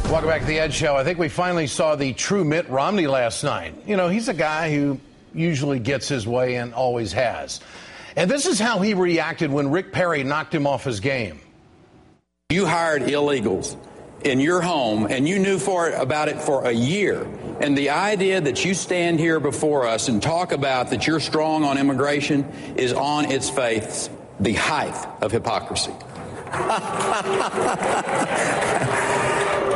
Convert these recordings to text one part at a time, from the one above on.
Welcome back to the Ed Show. I think we finally saw the true Mitt Romney last night. You know, he's a guy who usually gets his way and always has. And this is how he reacted when Rick Perry knocked him off his game. You hired illegals in your home, and you knew about it for a year. And the idea that you stand here before us and talk about that you're strong on immigration is on its face the height of hypocrisy.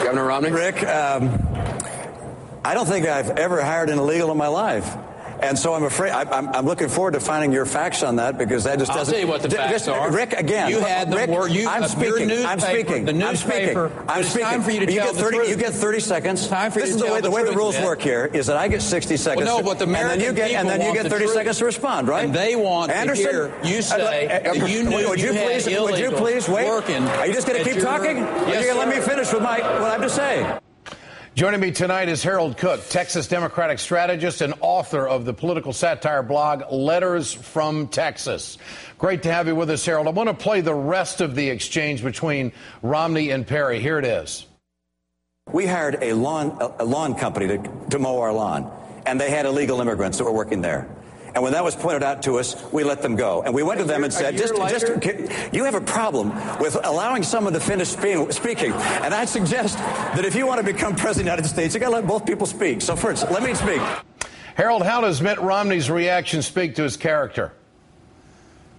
Governor Romney? Rick, I don't think I've ever hired an illegal in my life. And so I'm afraid I'm looking forward to finding your facts on that, because that just doesn't. I'll tell you what the facts are. Rick, again, you had the Rick, I'm speaking. I'm speaking. The newspaper. I'm speaking. Time for you to tell the truth. You get 30 seconds. Time for you this to is tell the way the rules man. work here is that I get 60 seconds. Well, no, but the American and then you get 30 seconds to respond, right? And they want Anderson, to hear you say that you knew would you had please wait? Working. Are you just going to keep talking? Yes, or are you going to let me finish with what I have to say? Joining me tonight is Harold Cook, Texas Democratic strategist and author of the political satire blog Letters from Texas. Great to have you with us, Harold. I want to play the rest of the exchange between Romney and Perry. Here it is. We hired a lawn company to mow our lawn, and they had illegal immigrants that were working there. And when that was pointed out to us, we let them go. And we went to them and said, you have a problem with allowing someone to finish speaking. And I suggest that if you want to become president of the United States, you got to let both people speak. So first, let me speak. Harold, how does Mitt Romney's reaction speak to his character?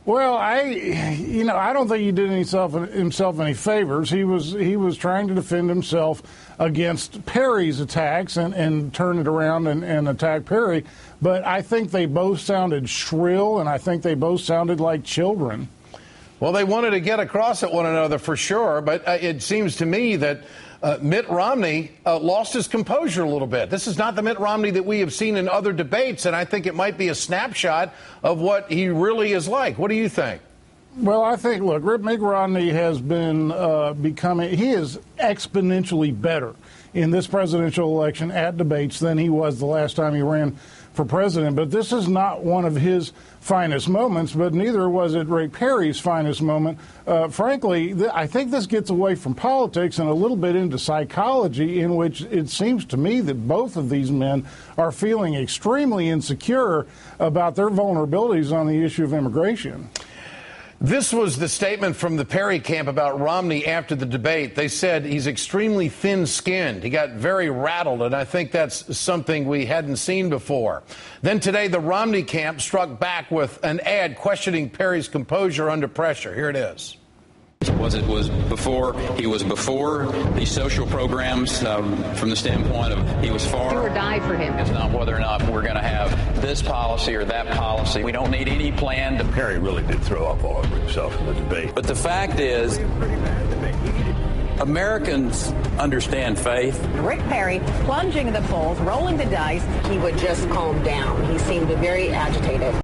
Well, I don't think he did himself any favors. He was trying to defend himself against Perry's attacks and turn it around and attack Perry. But I think they both sounded shrill, and I think they both sounded like children. Well, they wanted to get across at one another for sure, but it seems to me that Mitt Romney lost his composure a little bit. This is not the Mitt Romney that we have seen in other debates, and I think it might be a snapshot of what he really is like. What do you think? Well, I think, look, Mitt Romney has been he is exponentially better in this presidential election at debates than he was the last time he ran for president. But this is not one of his finest moments, but neither was it Rick Perry's finest moment. Frankly, I think this gets away from politics and a little bit into psychology, in which it seems to me that both of these men are feeling extremely insecure about their vulnerabilities on the issue of immigration. This was the statement from the Perry camp about Romney after the debate. They said he's extremely thin-skinned. He got very rattled, and I think that's something we hadn't seen before. Then today, the Romney camp struck back with an ad questioning Perry's composure under pressure. Here it is. He was before these social programs from the standpoint of he was far. Do or die for him. It's not whether or not we're going to have this policy or that policy. We don't need any plan to. Perry really did throw up all over himself in the debate. But the fact is, Americans understand faith. Rick Perry plunging in the polls, rolling the dice. He would just calm down. He seemed very agitated.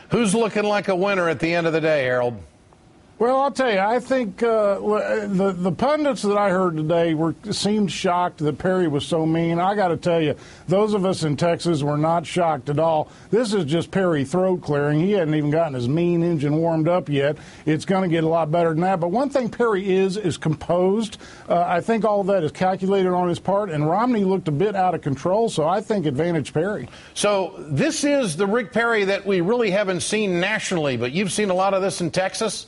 Who's looking like a winner at the end of the day, Harold? Well, I'll tell you, I think the pundits that I heard today seemed shocked that Perry was so mean. I got to tell you, those of us in Texas were not shocked at all. This is just Perry throat clearing. He hadn't even gotten his mean engine warmed up yet. It's going to get a lot better than that. But one thing Perry is composed. I think all of that is calculated on his part, and Romney looked a bit out of control, so I think advantage Perry. So this is the Rick Perry that we really haven't seen nationally, but you've seen a lot of this in Texas?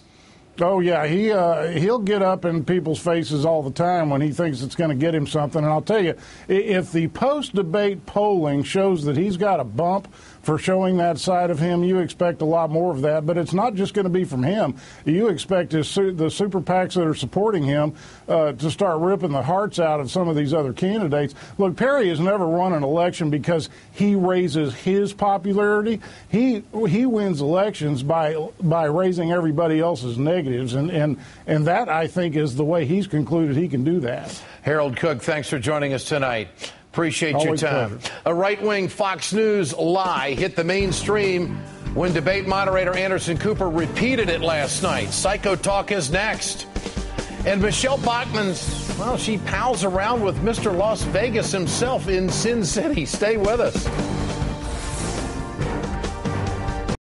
Oh, yeah, he'll get up in people's faces all the time when he thinks it's going to get him something. And I'll tell you, if the post-debate polling shows that he's got a bump for showing that side of him, you expect a lot more of that. But it's not just going to be from him. You expect the super PACs that are supporting him to start ripping the hearts out of some of these other candidates. Look, Perry has never won an election because he raises his popularity. He wins elections by raising everybody else's negatives, and that, I think, is the way he's concluded he can do that. Harold Cook, thanks for joining us tonight. Appreciate Always your time. pleasure. A right-wing Fox News lie hit the mainstream when debate moderator Anderson Cooper repeated it last night. Psycho Talk is next. And Michelle Bachmann, well, she pals around with Mr. Las Vegas himself in Sin City. Stay with us.